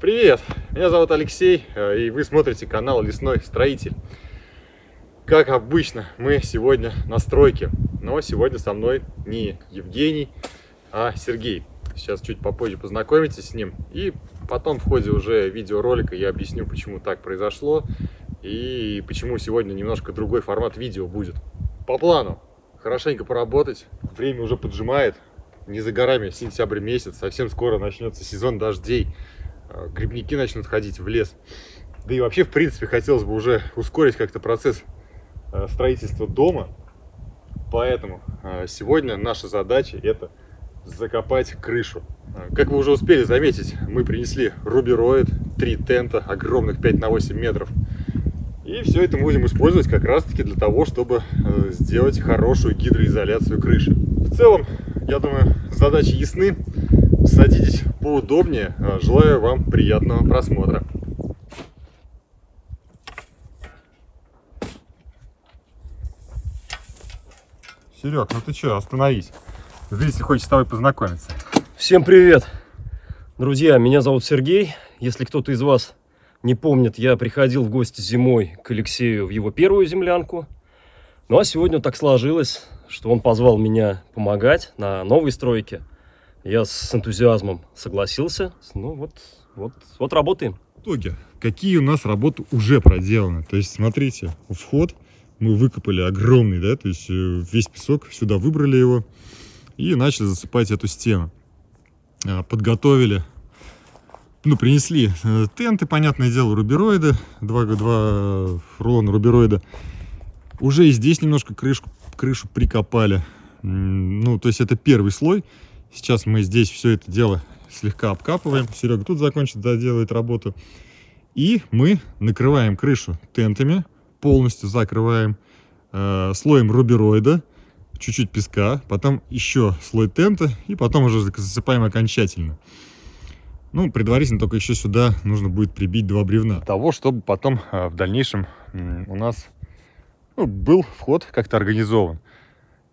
Привет! Меня зовут Алексей, и вы смотрите канал Лесной Строитель. Как обычно, мы сегодня на стройке, но сегодня со мной не Евгений, а Сергей. Сейчас чуть попозже познакомитесь с ним, и потом в ходе уже видеоролика я объясню, почему так произошло и почему сегодня немножко другой формат видео будет. По плану хорошенько поработать, время уже поджимает, не за горами сентябрь месяц, совсем скоро начнется сезон дождей. Грибники начнут ходить в лес. Да и вообще, в принципе, хотелось бы уже ускорить как-то процесс строительства дома. Поэтому сегодня наша задача — это закопать крышу. Как вы уже успели заметить, мы принесли рубероид, 3 тента, огромных 5 на 8 метров. И все это мы будем использовать как раз-таки для того, чтобы сделать хорошую гидроизоляцию крыши. В целом, я думаю, задачи ясны. Садитесь поудобнее. Желаю вам приятного просмотра. Серег, ну ты что, остановись. Зритель хочет с тобой познакомиться. Всем привет! Друзья, меня зовут Сергей. Если кто-то из вас не помнит, я приходил в гости зимой к Алексею в его первую землянку. Ну а сегодня так сложилось, что он позвал меня помогать на новой стройке. Я с энтузиазмом согласился. Ну вот работаем. В итоге, какие у нас работы уже проделаны? То есть, смотрите, вход мы выкопали огромный, да, то есть весь песок, сюда выбрали его и начали засыпать эту стену. Подготовили, принесли тенты, понятное дело, рубероиды, два рулона рубероида. Уже и здесь немножко крышу прикопали. То есть это первый слой. Сейчас мы здесь все это дело слегка обкапываем. Серега тут закончит, доделает работу. И мы накрываем крышу тентами, полностью закрываем слоем рубероида, чуть-чуть песка, потом еще слой тента, и потом уже засыпаем окончательно. Предварительно только еще сюда нужно будет прибить 2 бревна. Для того, чтобы потом в дальнейшем у нас был вход как-то организован.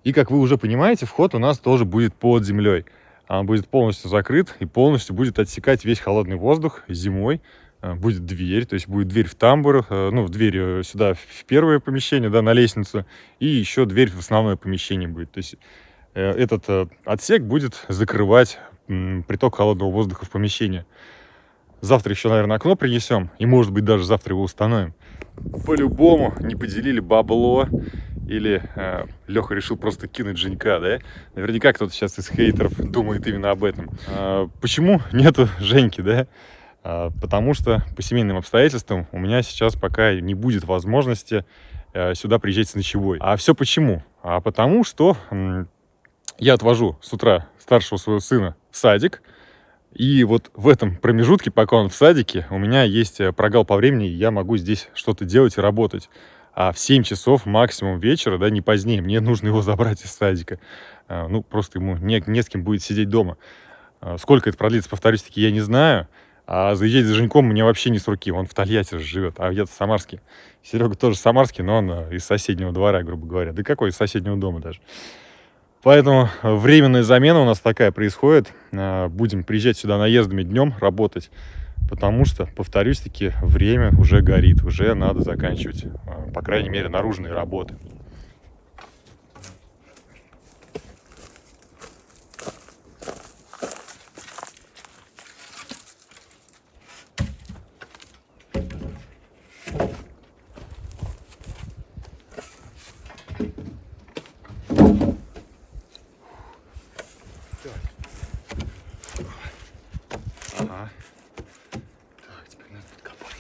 И, как вы уже понимаете, вход у нас тоже будет под землей. Он будет полностью закрыт и полностью будет отсекать весь холодный воздух зимой. Будет дверь, то есть будет дверь в тамбур, дверь сюда в первое помещение, да, на лестницу, и еще дверь в основное помещение будет. То есть этот отсек будет закрывать приток холодного воздуха в помещение. Завтра еще, наверное, окно принесем, и, может быть, даже завтра его установим. По-любому не поделили бабло, или Леха решил просто кинуть Женька, да? Наверняка кто-то сейчас из хейтеров думает именно об этом. Почему нету Женьки, да? Потому что по семейным обстоятельствам у меня сейчас пока не будет возможности сюда приезжать с ночевой. А все почему? Потому что я отвожу с утра старшего своего сына в садик, и вот в этом промежутке, пока он в садике, у меня есть прогал по времени, и я могу здесь что-то делать и работать. А в 7 часов максимум вечера, да, не позднее, мне нужно его забрать из садика. Просто ему не с кем будет сидеть дома. Сколько это продлится, повторюсь-таки, я не знаю. А заезжать за Женьком мне вообще не с руки. Он в Тольятти живет, а я-то самарский. Серега тоже самарский, но он из соседнего двора, грубо говоря. Да какой, из соседнего дома даже. Поэтому временная замена у нас такая происходит. Будем приезжать сюда наездами днем работать. Потому что, повторюсь-таки, время уже горит. Уже надо заканчивать, по крайней мере, наружные работы. Ага. Так, теперь надо подкопать.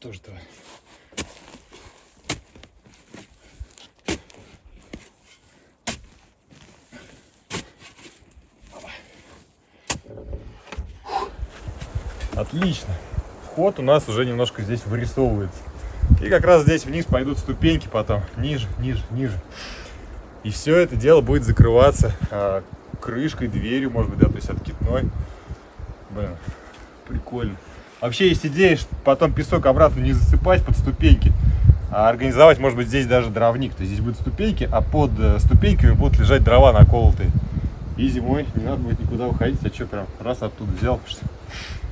тоже давай. Отлично. Вход у нас уже немножко здесь вырисовывается. И как раз здесь вниз пойдут ступеньки потом. Ниже, ниже, ниже. И все это дело будет закрываться крышкой, дверью, может быть, да, то есть откидной. Блин, прикольно. Вообще есть идея, что потом песок обратно не засыпать под ступеньки, а организовать, может быть, здесь даже дровник. То есть здесь будут ступеньки, а под ступеньками будут лежать дрова наколотые. И зимой не надо будет никуда уходить, а что, прям раз оттуда взял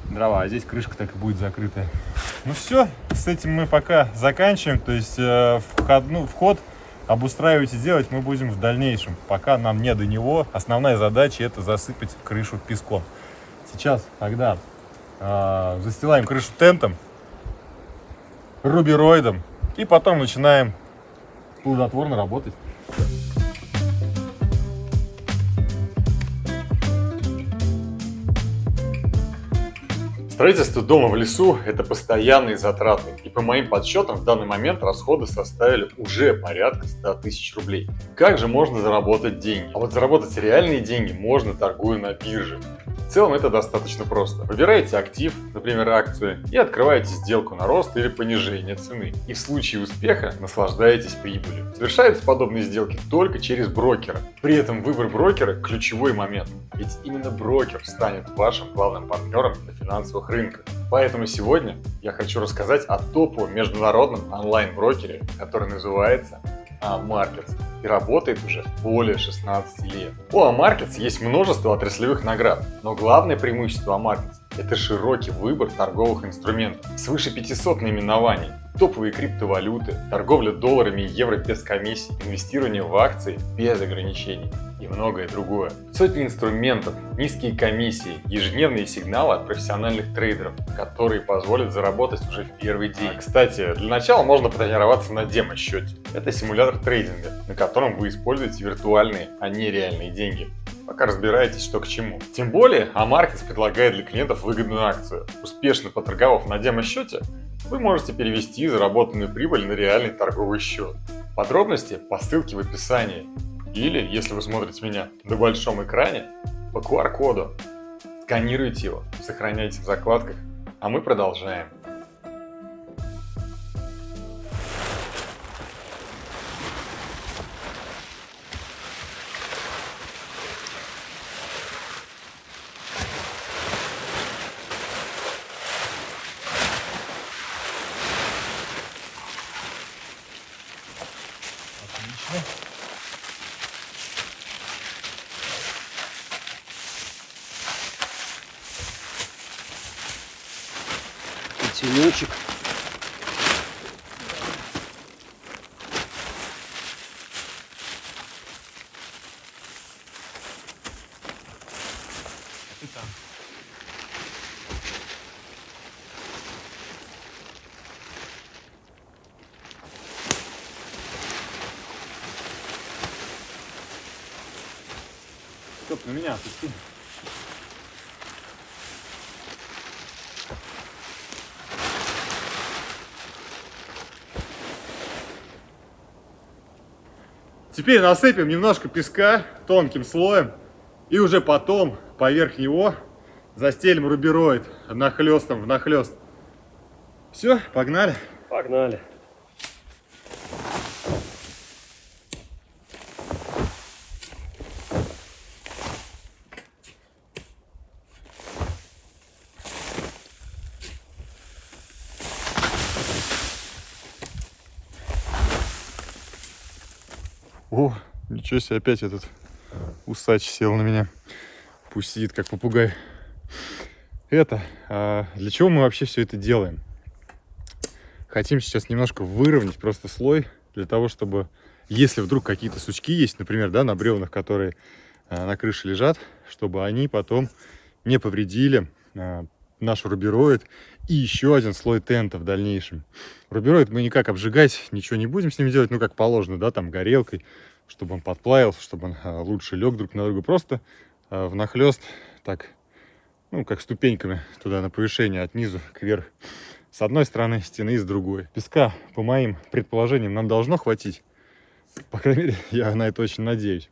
дрова, а здесь крышка так и будет закрытая. Ну все, с этим мы пока заканчиваем. То есть вход обустраивать и делать мы будем в дальнейшем. Пока нам не до него. Основная задача — это засыпать крышу песком. Сейчас тогда застилаем крышу тентом, рубероидом, и потом начинаем плодотворно работать. Строительство дома в лесу – это постоянные затраты, и по моим подсчетам в данный момент расходы составили уже порядка 100 тысяч рублей. Как же можно заработать деньги? А вот заработать реальные деньги можно, торгуя на бирже. В целом это достаточно просто. Выбираете актив, например акцию, и открываете сделку на рост или понижение цены. И в случае успеха наслаждаетесь прибылью. Совершаются подобные сделки только через брокера. При этом выбор брокера – ключевой момент. Ведь именно брокер станет вашим главным партнером на финансовых рынках. Поэтому сегодня я хочу рассказать о топовом международном онлайн-брокере, который называется Amarkets и работает уже более 16 лет. У Amarkets есть множество отраслевых наград, но главное преимущество Amarkets – это широкий выбор торговых инструментов, свыше 500 наименований, топовые криптовалюты, торговля долларами и евро без комиссий, инвестирование в акции без ограничений и многое другое. Сотни инструментов, низкие комиссии, ежедневные сигналы от профессиональных трейдеров, которые позволят заработать уже в первый день. Кстати, для начала можно потренироваться на демо-счете. Это симулятор трейдинга, на котором вы используете виртуальные, а не реальные деньги. Пока разбираетесь, что к чему. Тем более, Amarkets предлагает для клиентов выгодную акцию. Успешно поторговав на демо-счете, вы можете перевести заработанную прибыль на реальный торговый счет. Подробности по ссылке в описании. Или, если вы смотрите меня на большом экране, по QR-коду. Сканируйте его, сохраняйте в закладках, а мы продолжаем. Отлично. Тенечек. Стоп, на меня отпусти. Теперь насыпем немножко песка тонким слоем и уже потом поверх него застелим рубероид нахлестом внахлест. Все, погнали. Погнали. О, ничего себе, опять этот усач сел на меня. Пусть сидит как попугай. Для чего мы вообще все это делаем? Хотим сейчас немножко выровнять просто слой, для того, чтобы, если вдруг какие-то сучки есть, например, да, на бревнах, которые на крыше лежат, чтобы они потом не повредили наш рубероид и еще один слой тента в дальнейшем. Рубероид мы никак обжигать ничего не будем с ним делать, ну как положено, да, там горелкой, чтобы он подплавился, чтобы он лучше лег друг на друга. Просто внахлёст так, ну как ступеньками туда на повышение от низу кверху. С одной стороны стены и с другой. Песка, по моим предположениям, нам должно хватить. По крайней мере, я на это очень надеюсь.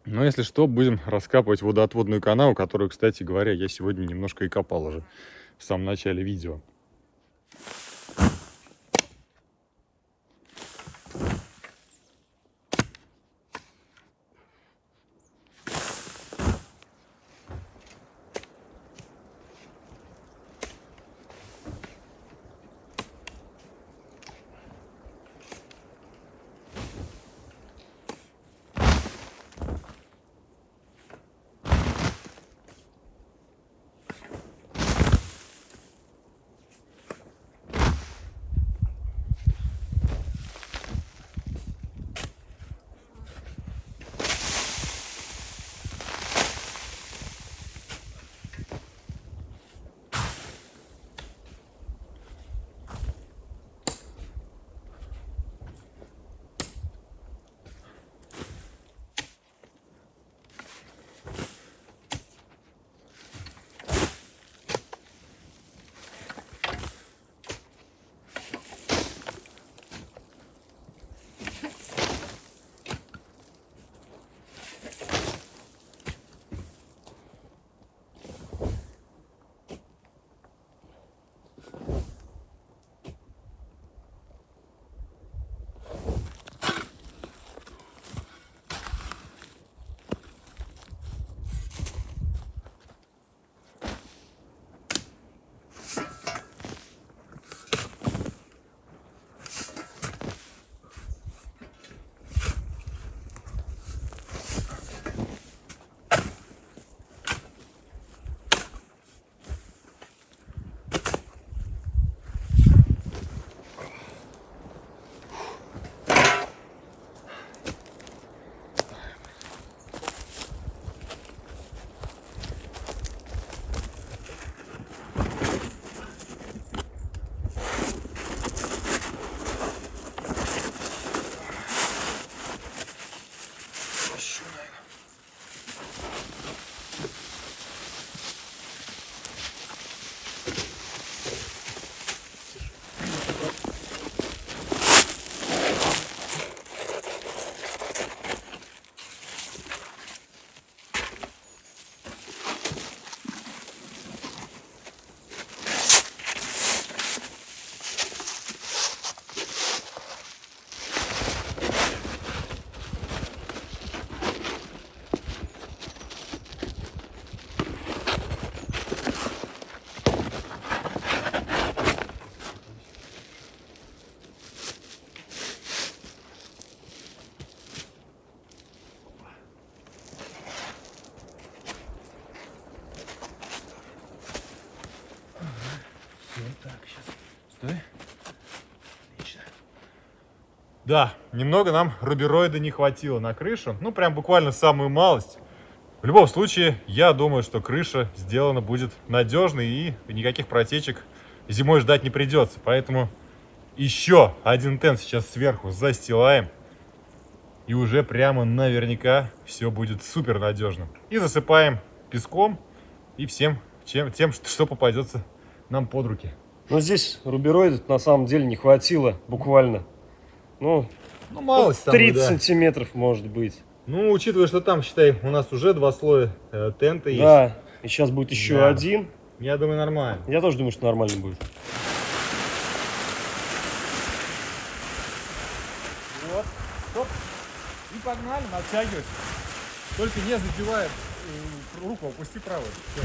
Но если что, будем раскапывать водоотводную канаву, которую, кстати говоря, я сегодня немножко и копал уже в самом начале видео. Да, немного нам рубероида не хватило на крышу. Ну, прям буквально самую малость. В любом случае, я думаю, что крыша сделана будет надежной и никаких протечек зимой ждать не придется. Поэтому еще один тент сейчас сверху застилаем. И уже прямо наверняка все будет супер надежным. И засыпаем песком и всем тем, что попадется нам под руки. Но здесь рубероида на самом деле не хватило буквально. Ну малость 30 там, да. сантиметров может быть. Ну, учитывая, что там, считай, у нас уже 2 слоя тента есть. Да, и сейчас будет еще Да. один. Я думаю, нормально. Я тоже думаю, что нормально будет. Вот, стоп. И погнали, натягивать. Только не задевай руку, опусти правую. Все.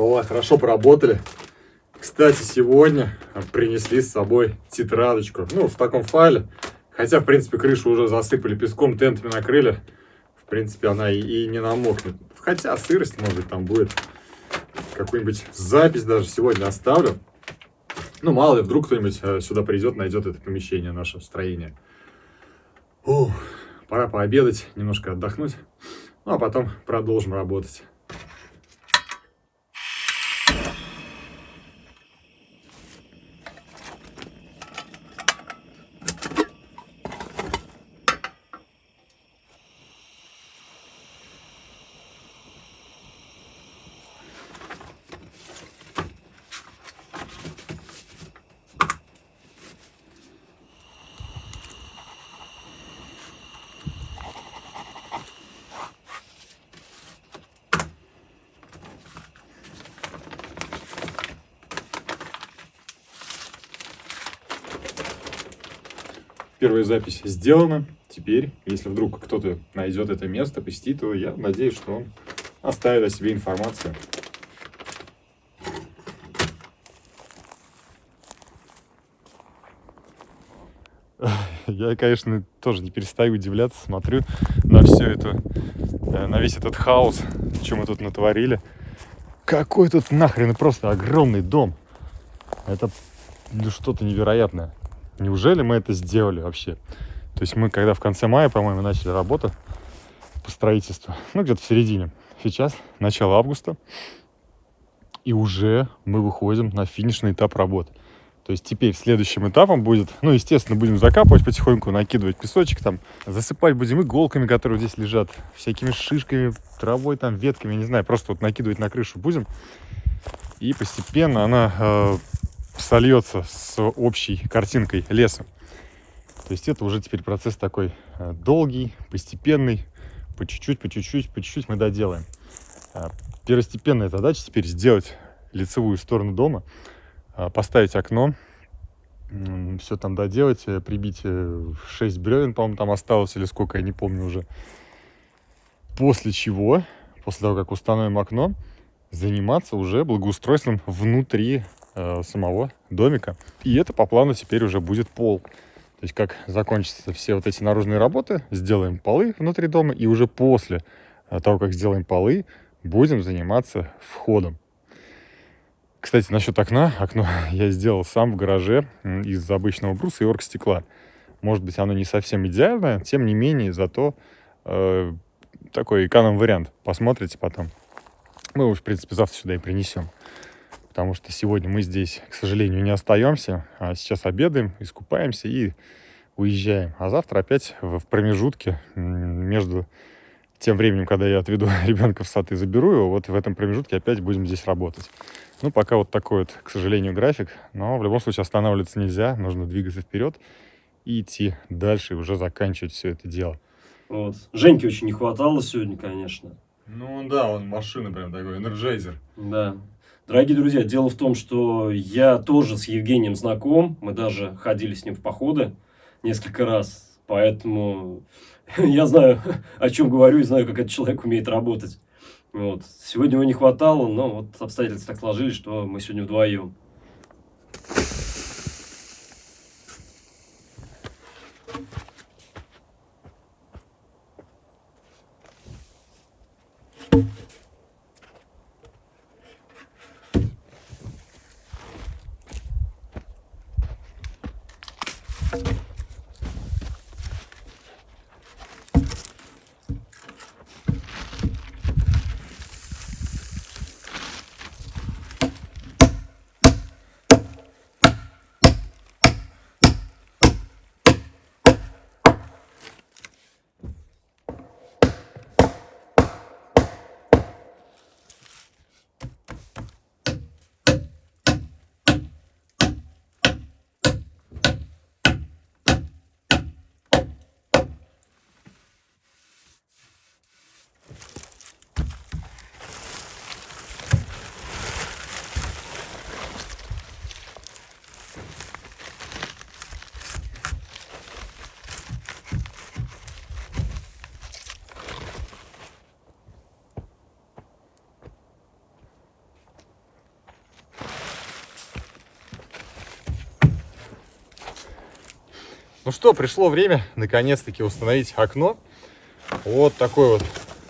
О, хорошо поработали. Кстати, сегодня принесли с собой тетрадочку. Ну, в таком файле. Хотя, в принципе, крышу уже засыпали песком, тентами накрыли. В принципе, она и не намокнет. Хотя сырость, может быть, там будет. Какую-нибудь запись даже сегодня оставлю. Ну, мало ли, вдруг кто-нибудь сюда придет, найдет это помещение, наше строение. Ух, пора пообедать, немножко отдохнуть. Ну, а потом продолжим работать. Первая запись сделана. Теперь, если вдруг кто-то найдет это место, посетит, то я надеюсь, что он оставит о себе информацию. Я, конечно, тоже не перестаю удивляться, смотрю на все это, на весь этот хаос, что мы тут натворили. Какой тут нахрен просто огромный дом. Это что-то невероятное. Неужели мы это сделали вообще? То есть мы, когда в конце мая, по-моему, начали работу по строительству, ну, где-то в середине. Сейчас начало августа, и уже мы выходим на финишный этап работы. То есть теперь следующим этапом будет, ну, естественно, будем закапывать потихоньку, накидывать песочек там, засыпать будем иголками, которые здесь лежат, всякими шишками, травой, там, ветками, не знаю, просто вот накидывать на крышу будем. И постепенно она сольется с общей картинкой леса. То есть это уже теперь процесс такой долгий, постепенный, по чуть-чуть мы доделаем. Первостепенная задача теперь сделать лицевую сторону дома, поставить окно, все там доделать, прибить 6 бревен, по-моему, там осталось, или сколько, я не помню уже. После чего, после того, как установим окно, заниматься уже благоустройством внутри самого домика. И это по плану теперь уже будет пол. То есть как закончатся все вот эти наружные работы, сделаем полы внутри дома, и уже после того, как сделаем полы, будем заниматься входом. Кстати, насчет окна. Окно я сделал сам в гараже из обычного бруса и оргстекла. Может быть, оно не совсем идеальное, тем не менее, зато такой эконом-вариант. Посмотрите потом. Мы его, в принципе, завтра сюда и принесем. Потому что сегодня мы здесь, к сожалению, не остаемся. А сейчас обедаем, искупаемся и уезжаем. А завтра опять в промежутке между тем временем, когда я отведу ребенка в сад и заберу его, вот в этом промежутке опять будем здесь работать. Ну, пока вот такой вот, к сожалению, график. Но в любом случае останавливаться нельзя. Нужно двигаться вперед и идти дальше и уже заканчивать все это дело. Вот. Женьке очень не хватало сегодня, конечно. Ну да, он машина прям такой, энерджайзер. Да. Дорогие друзья, дело в том, что я тоже с Евгением знаком. Мы даже ходили с ним в походы несколько раз. Поэтому я знаю, о чем говорю, и знаю, как этот человек умеет работать. Вот. Сегодня его не хватало, но вот обстоятельства так сложились, что мы сегодня вдвоем. Ну что, пришло время наконец-таки установить окно. Вот такое вот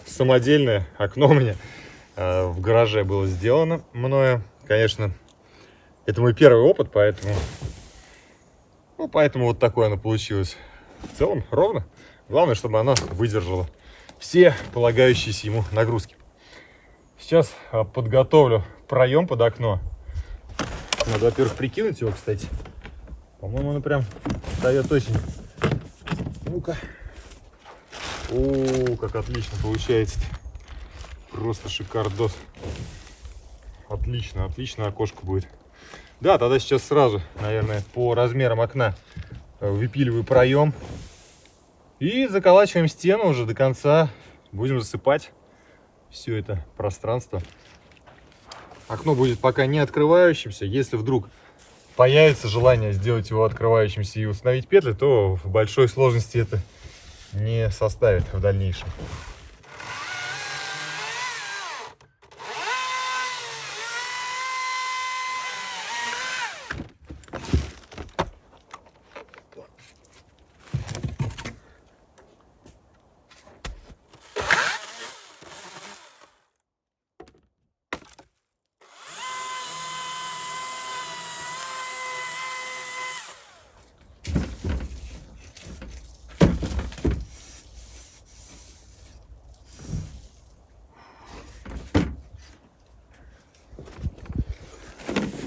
самодельное окно у меня в гараже было сделано мною. Конечно, это мой первый опыт, поэтому вот такое оно получилось. В целом ровно. Главное, чтобы оно выдержало все полагающиеся ему нагрузки. Сейчас подготовлю проем под окно. Надо, во-первых, прикинуть его, кстати. По-моему, оно прям встает очень. Ну-ка. О, как отлично получается. Просто шикардос. Отлично, отлично окошко будет. Да, тогда сейчас сразу, наверное, по размерам окна выпиливаю проем. И заколачиваем стену уже до конца. Будем засыпать все это пространство. Окно будет пока не открывающимся. Если вдруг появится желание сделать его открывающимся и установить петли, то в большой сложности это не составит в дальнейшем.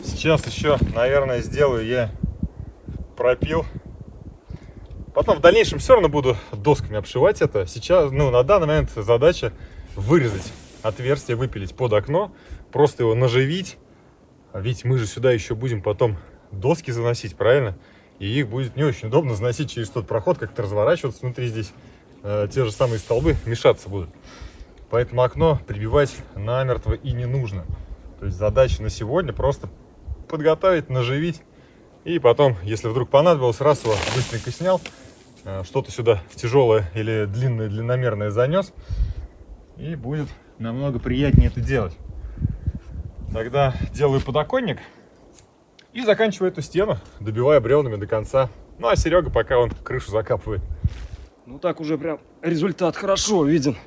Сейчас еще, наверное, сделаю я пропил. Потом в дальнейшем все равно буду досками обшивать это. Сейчас, на данный момент задача вырезать отверстие, выпилить под окно, просто его наживить. Ведь мы же сюда еще будем потом доски заносить, правильно? И их будет не очень удобно заносить через тот проход, как-то разворачиваться внутри здесь. Те же самые столбы мешаться будут. Поэтому окно прибивать намертво и не нужно. То есть задача на сегодня просто подготовить, наживить. И потом, если вдруг понадобилось, раз его быстренько снял, что-то сюда в тяжелое или длинное, длинномерное занес. И будет намного приятнее это делать. Тогда делаю подоконник и заканчиваю эту стену, добивая бревнами до конца. Ну а Серега пока он крышу закапывает. Ну так уже прям результат хорошо виден.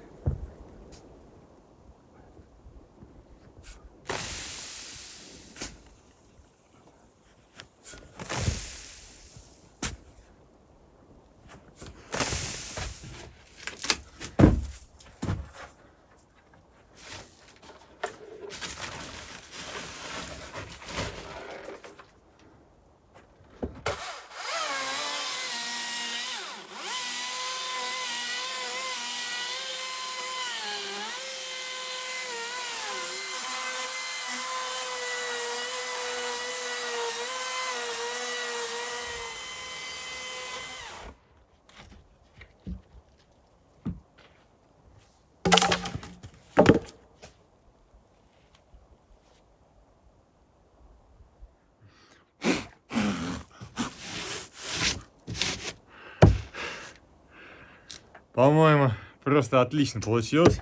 По-моему, просто отлично получилось.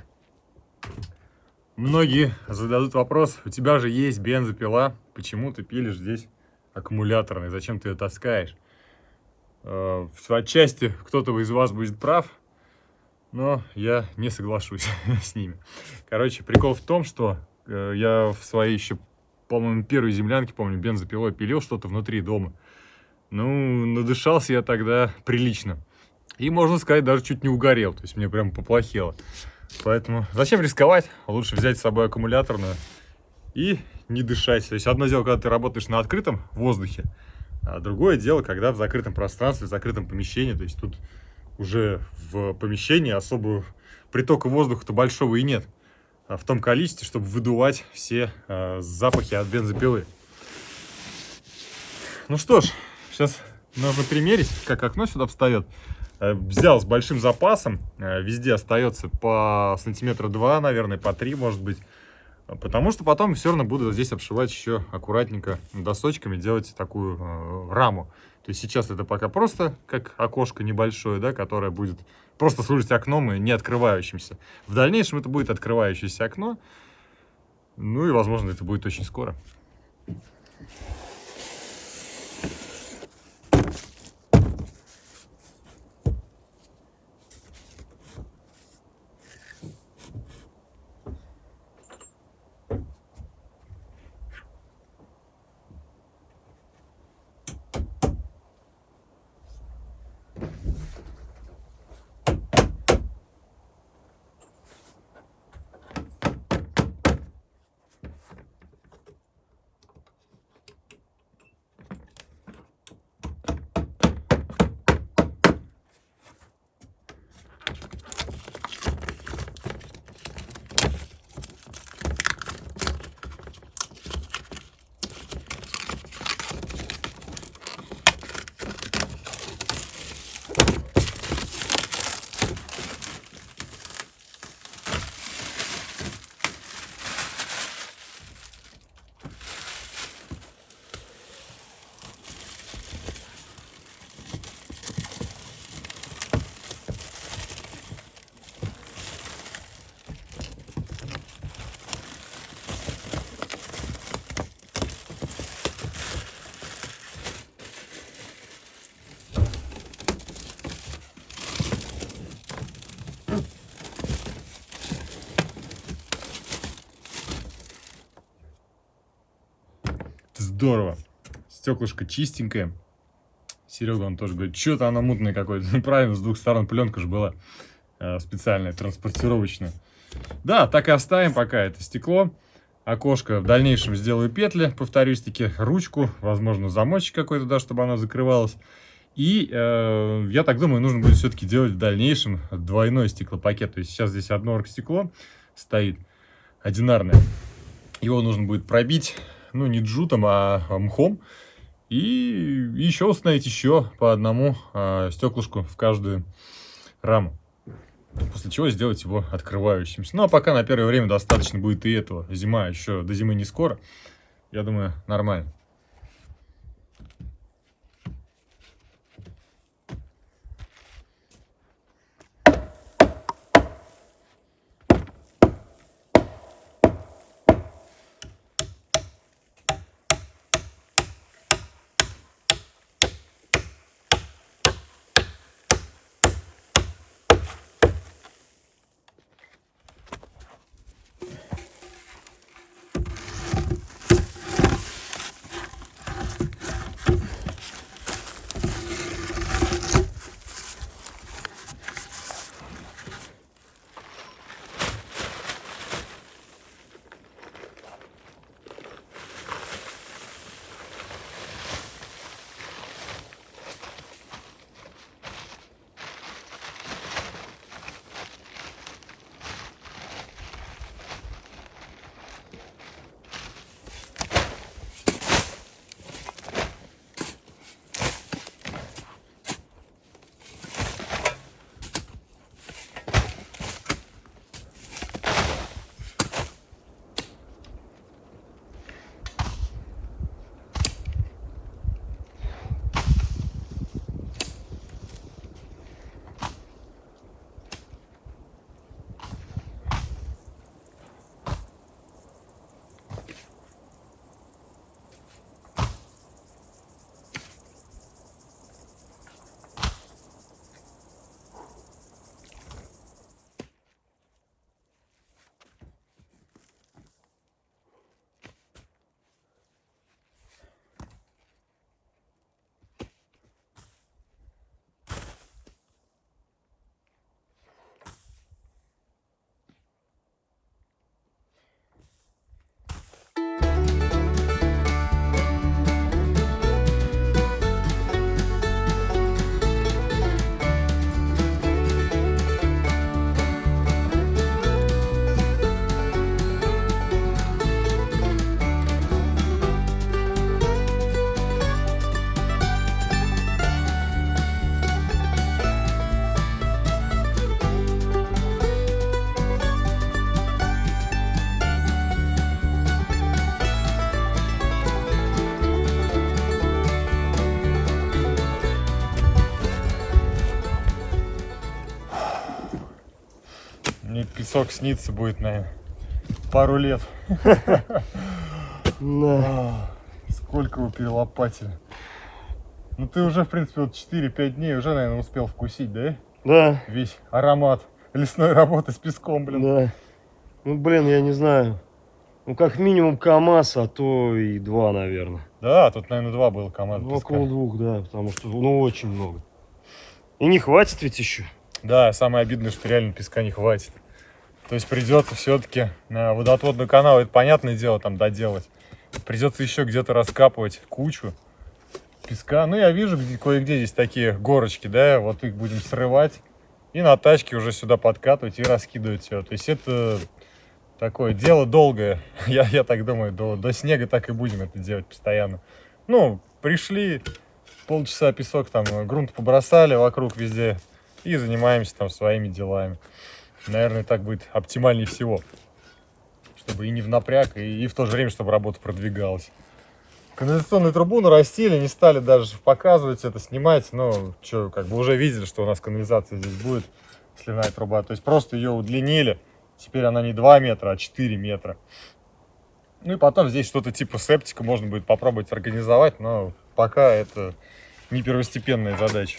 Многие зададут вопрос: у тебя же есть бензопила, почему ты пилишь здесь аккумуляторный, зачем ты ее таскаешь? Отчасти кто-то из вас будет прав, но я не соглашусь с ними. Короче, прикол в том, что я в своей еще, по-моему, первой землянке, помню, бензопилой пилил что-то внутри дома. Ну, надышался я тогда прилично. И, можно сказать, даже чуть не угорел. То есть мне прям поплохело. Поэтому зачем рисковать? Лучше взять с собой аккумуляторную и не дышать. То есть одно дело, когда ты работаешь на открытом воздухе, а другое дело, когда в закрытом пространстве, в закрытом помещении. То есть тут уже в помещении особого притока воздуха-то большого и нет. В том количестве, чтобы выдувать все запахи от бензопилы. Ну что ж, сейчас нужно примерить, как окно сюда встает. Взял с большим запасом, везде остается по сантиметра 2, наверное, по 3, может быть. Потому что потом все равно буду здесь обшивать еще аккуратненько досочками, делать такую раму. То есть сейчас это пока просто как окошко небольшое, да, которое будет просто служить окном и не открывающимся. В дальнейшем это будет открывающееся окно. Ну и, возможно, это будет очень скоро. здорово. Стеклышко чистенькое. Серега, он тоже говорит, что-то оно мутное какое-то. Ну, правильно, с двух сторон пленка же была специальная, транспортировочная. Да, так и оставим пока это стекло. Окошко в дальнейшем сделаю петли, повторюсь, таки ручку, возможно, замочек какой-то, да, чтобы оно закрывалось. И я так думаю, нужно будет все-таки делать в дальнейшем двойной стеклопакет. То есть сейчас здесь одно оргстекло стоит, одинарное. Его нужно будет пробить, ну, не джутом, а мхом. И еще установить еще по одному стеклышку в каждую раму. После чего сделать его открывающимся. Ну, а пока на первое время достаточно будет и этого. Зима еще, до зимы не скоро. Я думаю, нормально. Мне песок снится будет, наверное, пару лет. Сколько вы перелопатили. Ну ты уже, в принципе, вот 4-5 дней уже, наверное, успел вкусить, да? Да. Весь аромат лесной работы с песком, блин. Да. Ну, блин, я не знаю. Ну, как минимум КамАЗ, а то и 2, наверное. Да, тут, наверное, 2 было КамАЗа Ну, песка. около 2, да, потому что, ну, очень много. И не хватит ведь еще. Да, самое обидное, что реально песка не хватит. То есть придется все-таки на водоотводный канал, это понятное дело, там доделать. Придется еще где-то раскапывать кучу песка. Ну, я вижу, кое-где здесь такие горочки, да, вот их будем срывать и на тачке уже сюда подкатывать и раскидывать все. То есть это такое дело долгое, я так думаю, до снега так и будем это делать постоянно. Ну, пришли, полчаса песок, там, грунт побросали вокруг везде и занимаемся там своими делами. Наверное, так будет оптимальнее всего, чтобы и не в напряг, и в то же время, чтобы работа продвигалась. Канализационную трубу нарастили, не стали даже показывать это, снимать. Ну, что, как бы уже видели, что у нас канализация здесь будет, сливная труба. То есть просто ее удлинили. Теперь она не 2 метра, а 4 метра. Ну и потом здесь что-то типа септика можно будет попробовать организовать, но пока это не первостепенная задача.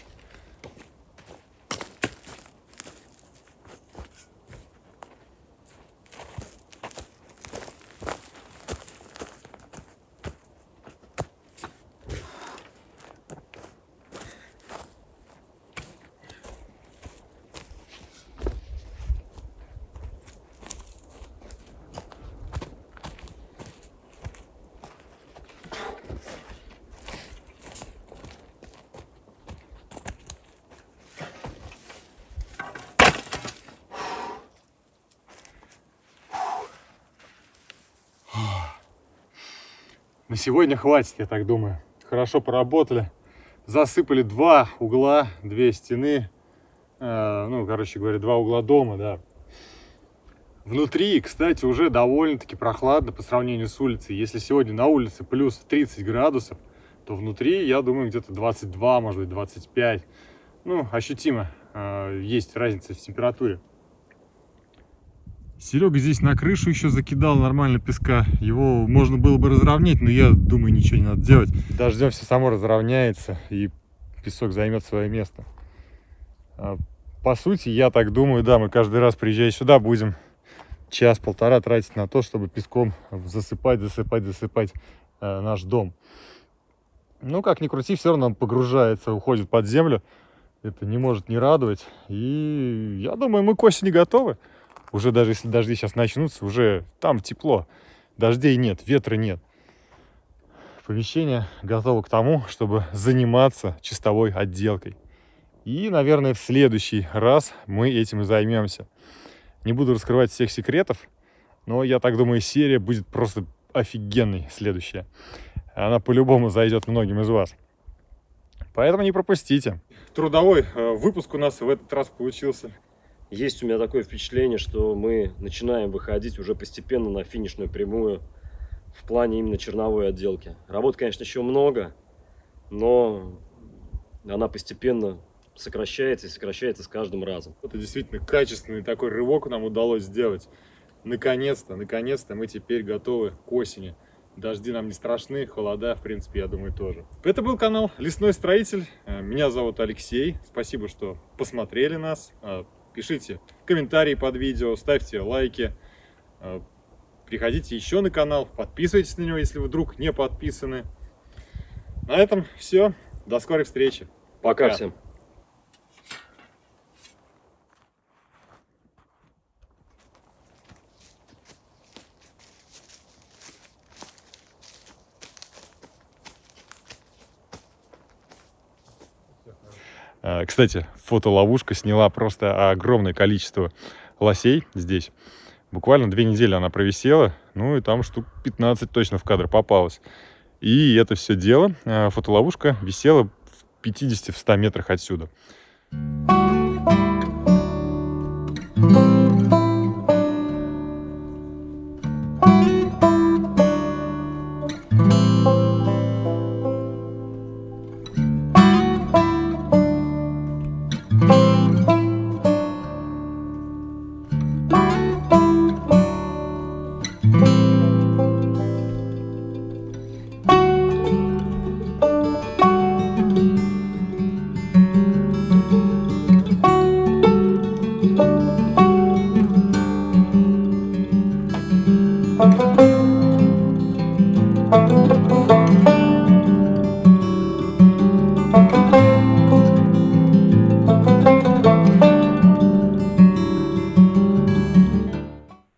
на сегодня хватит, я так думаю. Хорошо поработали. Засыпали 2 угла, 2 стены. Ну, короче говоря, 2 угла дома, да. Внутри, кстати, уже довольно-таки прохладно по сравнению с улицей. Если сегодня на улице плюс 30 градусов, то внутри, я думаю, где-то 22, может быть, 25. Ну, ощутимо есть разница в температуре. Серега здесь на крышу еще закидал нормально песка. Его можно было бы разровнять, но я думаю, ничего не надо делать. Дождем все само разровняется, и песок займет свое место. По сути, я так думаю, да, мы каждый раз, приезжая сюда, будем час-полтора тратить на то, чтобы песком засыпать наш дом. Ну, как ни крути, все равно он погружается, уходит под землю. Это не может не радовать. И я думаю, мы к осени готовы. Уже даже если дожди сейчас начнутся, уже там тепло. Дождей нет, ветра нет. Помещение готово к тому, чтобы заниматься чистовой отделкой. И, наверное, в следующий раз мы этим и займемся. Не буду раскрывать всех секретов, но я так думаю, серия будет просто офигенной следующая. Она по-любому зайдет многим из вас. Поэтому не пропустите. Трудовой выпуск у нас в этот раз получился. Есть у меня такое впечатление, что мы начинаем выходить уже постепенно на финишную прямую в плане именно черновой отделки. Работы, конечно, еще много, но она постепенно сокращается и сокращается с каждым разом. Это действительно качественный такой рывок нам удалось сделать. Наконец-то мы теперь готовы к осени. Дожди нам не страшны, холода, в принципе, я думаю, тоже. Это был канал Лесной Строитель. Меня зовут Алексей. Спасибо, что посмотрели нас. Пишите комментарии под видео, ставьте лайки. Приходите еще на канал, подписывайтесь на него, если вы вдруг не подписаны. На этом все. До скорой встречи. Пока всем. Кстати, фотоловушка сняла просто огромное количество лосей здесь. Буквально 2 недели она провисела, ну и там штук 15 точно в кадр попалось. И это все дело, фотоловушка висела в 50-100 метрах отсюда.